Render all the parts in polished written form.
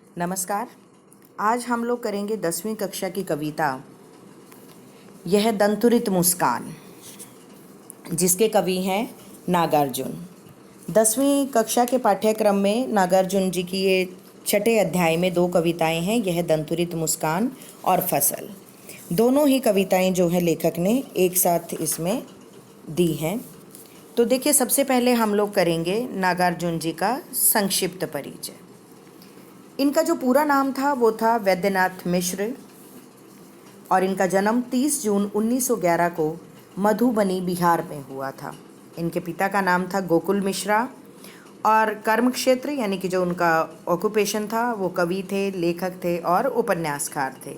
नमस्कार। आज हम लोग करेंगे 10वीं कक्षा की कविता यह दंतुरित मुस्कान, जिसके कवि हैं नागार्जुन। 10वीं कक्षा के पाठ्यक्रम में नागार्जुन जी की ये छठे अध्याय में 2 कविताएं हैं, यह दंतुरित मुस्कान और फसल। दोनों ही कविताएं जो है लेखक ने एक साथ इसमें दी हैं। तो देखिए, सबसे पहले हम लोग करेंगे नागार्जुन जी का संक्षिप्त परिचय। इनका जो पूरा नाम था वो था वैद्यनाथ मिश्र और इनका जन्म 30 जून 1911 को मधुबनी, बिहार में हुआ था। इनके पिता का नाम था गोकुल मिश्रा और कर्म क्षेत्र यानी कि जो उनका ऑक्यूपेशन था वो कवि थे, लेखक थे और उपन्यासकार थे।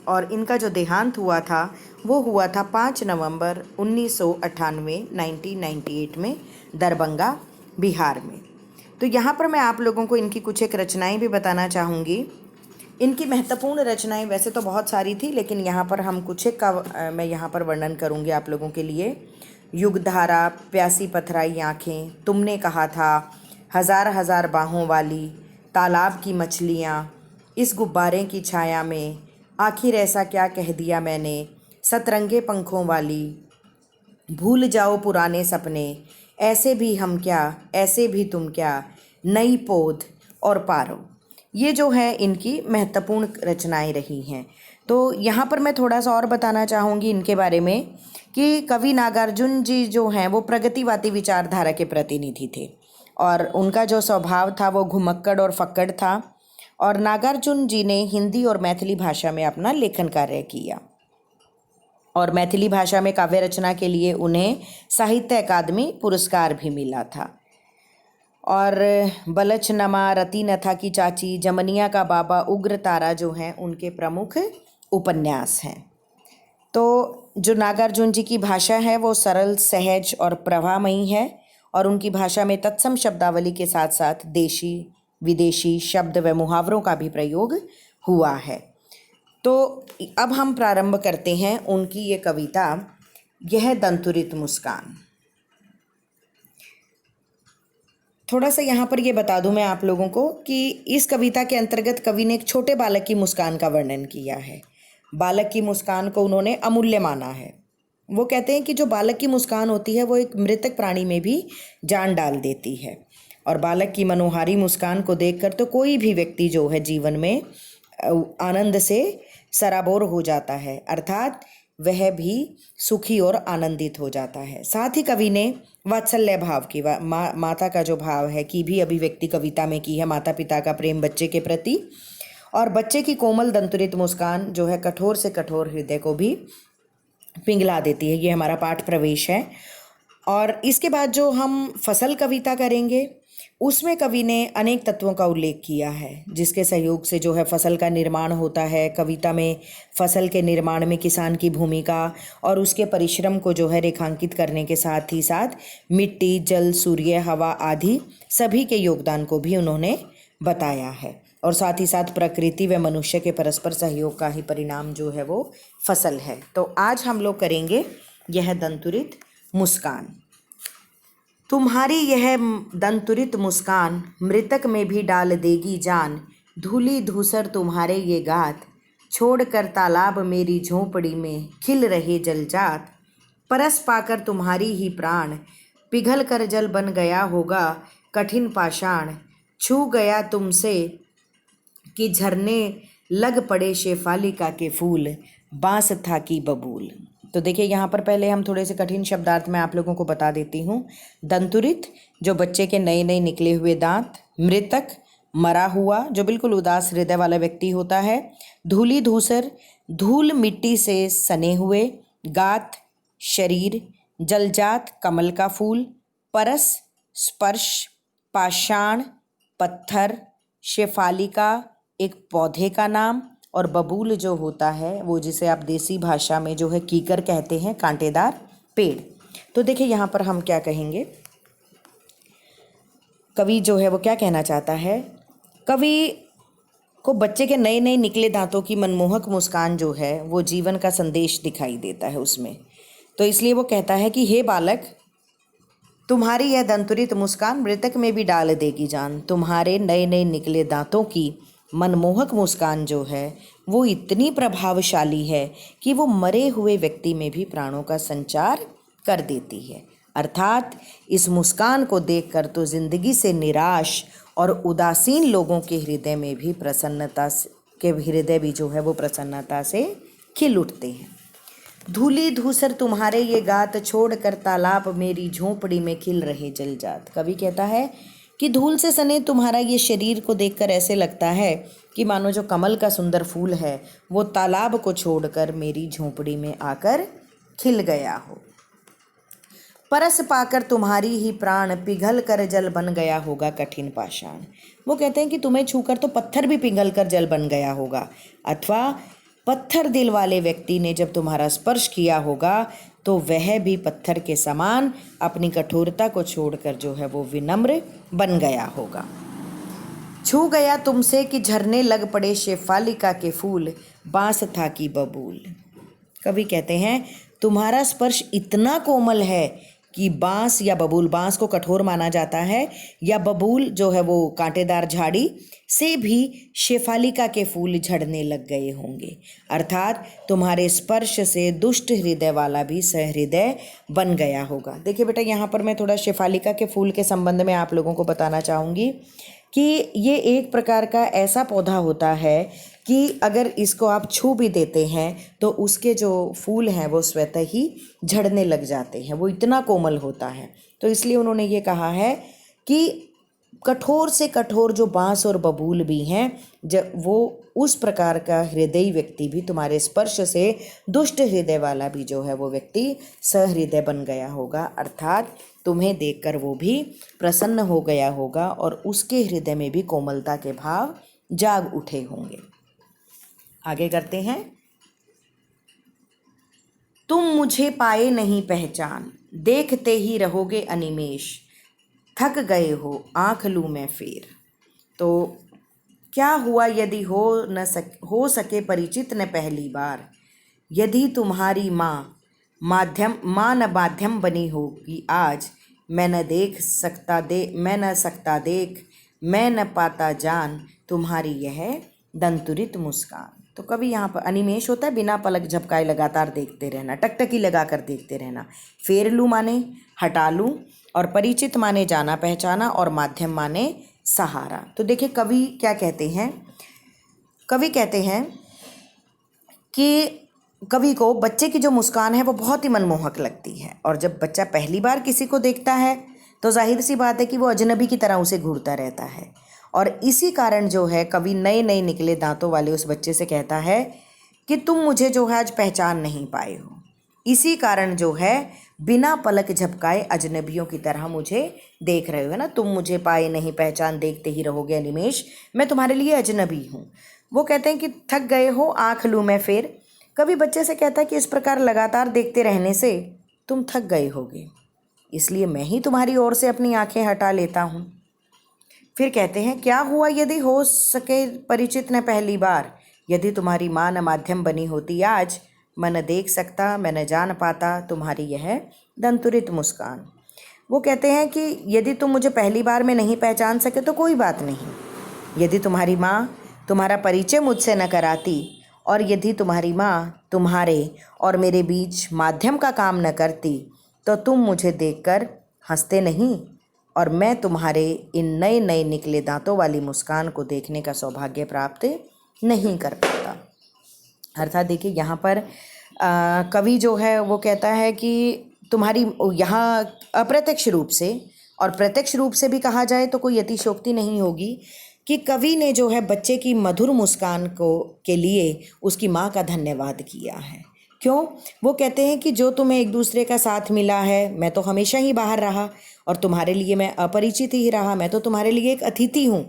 और इनका जो देहांत हुआ था वो हुआ था 5 नवंबर 1998 1998 में दरभंगा, बिहार में। तो यहाँ पर मैं आप लोगों को इनकी कुछ एक रचनाएं भी बताना चाहूँगी। इनकी महत्वपूर्ण रचनाएं वैसे तो बहुत सारी थी, लेकिन यहाँ पर हम कुछ एक का मैं यहाँ पर वर्णन करूँगी आप लोगों के लिए। युगधारा, प्यासी पथराई आँखें, तुमने कहा था, हज़ार हज़ार बाहों वाली, तालाब की मछलियाँ, इस गुब्बारे की छाया में, आखिर ऐसा क्या कह दिया मैंने, सतरंगे पंखों वाली, भूल जाओ पुराने सपने, ऐसे भी हम क्या, ऐसे भी तुम क्या, नई पोध और पारो। ये जो है इनकी महत्वपूर्ण रचनाएं रही हैं। तो यहाँ पर मैं थोड़ा सा और बताना चाहूँगी इनके बारे में कि कवि नागार्जुन जी जो हैं वो प्रगतिवादी विचारधारा के प्रतिनिधि थे और उनका जो स्वभाव था वो घुमक्कड़ और फक्कड़ था। और नागार्जुन जी ने हिंदी और मैथिली भाषा में अपना लेखन कार्य किया और मैथिली भाषा में काव्य रचना के लिए उन्हें साहित्य अकादमी पुरस्कार भी मिला था। और बलचनमा, रति नथा की चाची, जमनिया का बाबा, उग्र तारा जो हैं उनके प्रमुख उपन्यास हैं। तो जो नागार्जुन जी की भाषा है वो सरल, सहज और प्रवाहमयी है और उनकी भाषा में तत्सम शब्दावली के साथ साथ देशी विदेशी शब्द व मुहावरों का भी प्रयोग हुआ है। तो अब हम प्रारंभ करते हैं उनकी ये कविता यह दंतुरित मुस्कान। थोड़ा सा यहाँ पर ये बता दूं मैं आप लोगों को कि इस कविता के अंतर्गत कवि ने एक छोटे बालक की मुस्कान का वर्णन किया है। बालक की मुस्कान को उन्होंने अमूल्य माना है। वो कहते हैं कि जो बालक की मुस्कान होती है वो एक मृतक प्राणी में भी जान डाल देती है और बालक की मनोहारी मुस्कान को देखकर तो कोई भी व्यक्ति जो है जीवन में आनंद से सराबोर हो जाता है, अर्थात वह भी सुखी और आनंदित हो जाता है। साथ ही कवि ने वात्सल्य भाव की माता का जो भाव है की भी अभिव्यक्ति कविता में की है, माता पिता का प्रेम बच्चे के प्रति। और बच्चे की कोमल दंतुरित मुस्कान जो है कठोर से कठोर हृदय को भी पिघला देती है। ये हमारा पाठ प्रवेश है। और इसके बाद जो हम फसल कविता करेंगे उसमें कवि ने अनेक तत्वों का उल्लेख किया है जिसके सहयोग से जो है फसल का निर्माण होता है। कविता में फसल के निर्माण में किसान की भूमिका और उसके परिश्रम को जो है रेखांकित करने के साथ ही साथ मिट्टी, जल, सूर्य, हवा आदि सभी के योगदान को भी उन्होंने बताया है और साथ ही साथ प्रकृति व मनुष्य के परस्पर सहयोग का ही परिणाम जो है वो फसल है। तो आज हम लोग करेंगे यह दंतुरित मुस्कान। तुम्हारी यह दंतुरित मुस्कान मृतक में भी डाल देगी जान, धूली धूसर तुम्हारे ये गात, छोड़कर तालाब मेरी झोंपड़ी में खिल रहे जलजात, परस पाकर तुम्हारी ही प्राण पिघल कर जल बन गया होगा कठिन पाषाण, छू गया तुमसे कि झरने लग पड़े शेफालिका के फूल, बांस था की बबूल। तो देखिए यहाँ पर पहले हम थोड़े से कठिन शब्दार्थ मैं आप लोगों को बता देती हूँ। दंतुरित जो बच्चे के नए नए निकले हुए दांत, मृतक मरा हुआ जो बिल्कुल उदास हृदय वाला व्यक्ति होता है, धूली धूसर धूल मिट्टी से सने हुए, गात शरीर, जलजात कमल का फूल, परस स्पर्श, पाषाण पत्थर, शेफालिका एक पौधे का नाम और बबूल जो होता है वो जिसे आप देसी भाषा में जो है कीकर कहते हैं, कांटेदार पेड़। तो देखिए यहाँ पर हम क्या कहेंगे, कवि जो है वो क्या कहना चाहता है। कवि को बच्चे के नए नए निकले दांतों की मनमोहक मुस्कान जो है वो जीवन का संदेश दिखाई देता है उसमें। तो इसलिए वो कहता है कि हे बालक, तुम्हारी यह दंतुरित मुस्कान मृतक में भी डाल देगी जान, तुम्हारे नए नए निकले दांतों की मनमोहक मुस्कान जो है वो इतनी प्रभावशाली है कि वो मरे हुए व्यक्ति में भी प्राणों का संचार कर देती है। अर्थात इस मुस्कान को देखकर तो जिंदगी से निराश और उदासीन लोगों के हृदय में भी हृदय भी जो है वो प्रसन्नता से खिल उठते हैं। धूली धूसर तुम्हारे ये गात, छोड़कर तालाब मेरी झोंपड़ी में खिल रहे जलजात। कवि कहता है कि धूल से सने तुम्हारा ये शरीर को देखकर ऐसे लगता है कि मानो जो कमल का सुंदर फूल है वो तालाब को छोड़कर मेरी झोंपड़ी में आकर खिल गया हो। परस पाकर तुम्हारी ही प्राण, पिघल कर जल बन गया होगा कठिन पाषाण। वो कहते हैं कि तुम्हें छूकर तो पत्थर भी पिघल कर जल बन गया होगा, अथवा पत्थर दिल वाले व्यक्ति ने जब तुम्हारा स्पर्श किया होगा तो वह भी पत्थर के समान अपनी कठोरता को छोड़कर जो है वो विनम्र बन गया होगा। छू गया तुमसे कि झरने लग पड़े शेफालिका के फूल, बांस था कि बबूल। कवि कहते हैं तुम्हारा स्पर्श इतना कोमल है कि बांस या बबूल, बांस को कठोर माना जाता है, या बबूल जो है वो कांटेदार झाड़ी से भी शेफालिका के फूल झड़ने लग गए होंगे। अर्थात तुम्हारे स्पर्श से दुष्ट हृदय वाला भी सहृदय बन गया होगा। देखिए बेटा, यहाँ पर मैं थोड़ा शेफालिका के फूल के संबंध में आप लोगों को बताना चाहूँगी कि ये एक प्रकार का ऐसा पौधा होता है कि अगर इसको आप छू भी देते हैं तो उसके जो फूल हैं वो स्वतः ही झड़ने लग जाते हैं, वो इतना कोमल होता है। तो इसलिए उन्होंने ये कहा है कि कठोर से कठोर जो बांस और बबूल भी हैं, जब वो उस प्रकार का हृदयी व्यक्ति भी, तुम्हारे स्पर्श से दुष्ट हृदय वाला भी जो है वो व्यक्ति सहृदय बन गया होगा। अर्थात तुम्हें देखकर वो भी प्रसन्न हो गया होगा और उसके हृदय में भी कोमलता के भाव जाग उठे होंगे। आगे करते हैं। तुम मुझे पाए नहीं पहचान, देखते ही रहोगे अनिमेष, थक गए हो आँख लूँ मैं फेर। तो क्या हुआ यदि हो सके परिचित न पहली बार, यदि तुम्हारी माँ न माध्यम बनी होगी आज, मैं न सकता देख, मैं न पाता जान, तुम्हारी यह दंतुरित मुस्कान। तो कभी यहाँ पर अनिमेष होता है बिना पलक झपकाए लगातार देखते रहना, टकटकी लगाकर देखते रहना। फेर लूँ माने हटा लूँ, और परिचित माने जाना पहचाना, और माध्यम माने सहारा। तो देखिए कवि क्या कहते हैं, कवि कहते हैं कि कवि को बच्चे की जो मुस्कान है वो बहुत ही मनमोहक लगती है, और जब बच्चा पहली बार किसी को देखता है तो जाहिर सी बात है कि वो अजनबी की तरह उसे घूरता रहता है। और इसी कारण जो है कवि नए नए निकले दांतों वाले उस बच्चे से कहता है कि तुम मुझे जो है आज पहचान नहीं पाए हो, इसी कारण जो है बिना पलक झपकाए अजनबियों की तरह मुझे देख रहे हो, है ना। तुम मुझे पाए नहीं पहचान, देखते ही रहोगे अनिमेष, मैं तुम्हारे लिए अजनबी हूँ। वो कहते हैं कि थक गए हो आँख लूँ मैं फेर। कभी बच्चे से कहता है कि इस प्रकार लगातार देखते रहने से तुम थक गए होगे, इसलिए मैं ही तुम्हारी ओर से अपनी आंखें हटा लेता हूँ। फिर कहते हैं क्या हुआ यदि हो सके परिचित न पहली बार, यदि तुम्हारी माँ न माध्यम बनी होती आज, मैं न देख सकता मैं न जान पाता, तुम्हारी यह दंतुरित मुस्कान। वो कहते हैं कि यदि तुम मुझे पहली बार में नहीं पहचान सके तो कोई बात नहीं, यदि तुम्हारी माँ तुम्हारा परिचय मुझसे न कराती, और यदि तुम्हारी माँ तुम्हारे और मेरे बीच माध्यम का काम न करती, तो तुम मुझे देखकर हंसते नहीं, और मैं तुम्हारे इन नए नए निकले दांतों वाली मुस्कान को देखने का सौभाग्य प्राप्त नहीं कर पाता। अर्थात देखिए यहाँ पर कवि जो है वो कहता है कि तुम्हारी यहाँ अप्रत्यक्ष रूप से और प्रत्यक्ष रूप से भी कहा जाए तो कोई अतिशयोक्ति नहीं होगी कि कवि ने जो है बच्चे की मधुर मुस्कान के लिए उसकी माँ का धन्यवाद किया है। क्यों? वो कहते हैं कि जो तुम्हें एक दूसरे का साथ मिला है, मैं तो हमेशा ही बाहर रहा और तुम्हारे लिए मैं अपरिचित ही रहा, मैं तो तुम्हारे लिए एक अतिथि हूँ।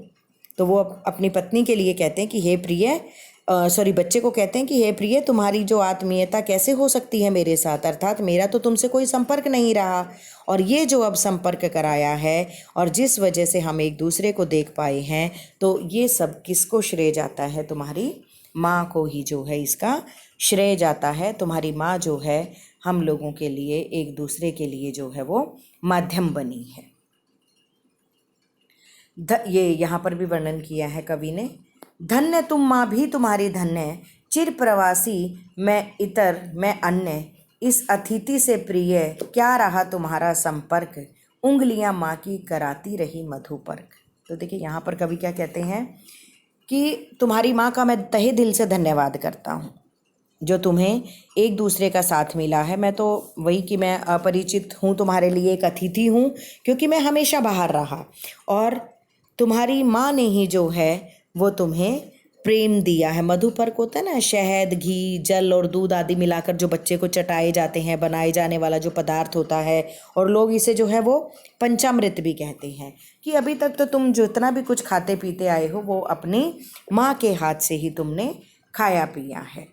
तो वो अपनी पत्नी के लिए कहते हैं कि हे प्रिय, बच्चे को कहते हैं कि हे प्रिय, तुम्हारी जो आत्मीयता कैसे हो सकती है मेरे साथ, अर्थात मेरा तो तुमसे कोई संपर्क नहीं रहा, और ये जो अब संपर्क कराया है और जिस वजह से हम एक दूसरे को देख पाए हैं, तो ये सब किसको श्रेय जाता है? तुम्हारी माँ को ही जो है इसका श्रेय जाता है। तुम्हारी माँ जो है हम लोगों के लिए, एक दूसरे के लिए जो है वो माध्यम बनी है। ये यहाँ पर भी वर्णन किया है कवि ने धन्य तुम माँ भी तुम्हारी धन्य, चिर प्रवासी मैं इतर मैं अन्य, इस अतिथि से प्रिय क्या रहा तुम्हारा संपर्क, उंगलियां माँ की कराती रही मधुपर्क। तो देखिए यहाँ पर कवि क्या कहते हैं कि तुम्हारी माँ का मैं तहे दिल से धन्यवाद करता हूँ जो तुम्हें एक दूसरे का साथ मिला है। मैं तो वही कि मैं अपरिचित हूँ, तुम्हारे लिए एक अतिथि हूँ, क्योंकि मैं हमेशा बाहर रहा और तुम्हारी माँ ने ही जो है वो तुम्हें प्रेम दिया है। मधुपर्क होता है ना, शहद, घी, जल और दूध आदि मिलाकर जो बच्चे को चटाए जाते हैं, बनाए जाने वाला जो पदार्थ होता है, और लोग इसे जो है वो पंचामृत भी कहते हैं। कि अभी तक तो तुम जितना भी कुछ खाते पीते आए हो वो अपनी माँ के हाथ से ही तुमने खाया पिया है,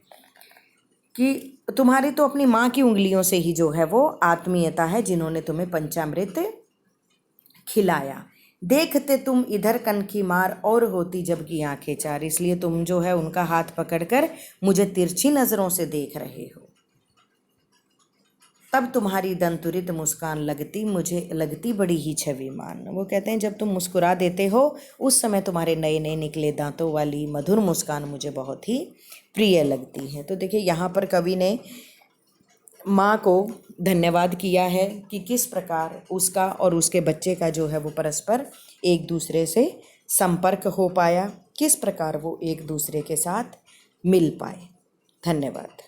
कि तुम्हारी तो अपनी माँ की उंगलियों से ही जो है वो आत्मीयता है जिन्होंने तुम्हें पंचामृत खिलाया। देखते तुम इधर कनखी मार और होती जबकि आंखें चार, इसलिए तुम जो है उनका हाथ पकड़कर मुझे तिरछी नज़रों से देख रहे हो। तब तुम्हारी दंतुरित मुस्कान लगती बड़ी ही छविमान। वो कहते हैं जब तुम मुस्कुरा देते हो उस समय तुम्हारे नए नए निकले दांतों वाली मधुर मुस्कान मुझे बहुत ही प्रिय लगती है। तो देखिए यहाँ पर कवि ने माँ को धन्यवाद किया है कि किस प्रकार उसका और उसके बच्चे का जो है वो परस्पर एक दूसरे से संपर्क हो पाया, किस प्रकार वो एक दूसरे के साथ मिल पाए। धन्यवाद।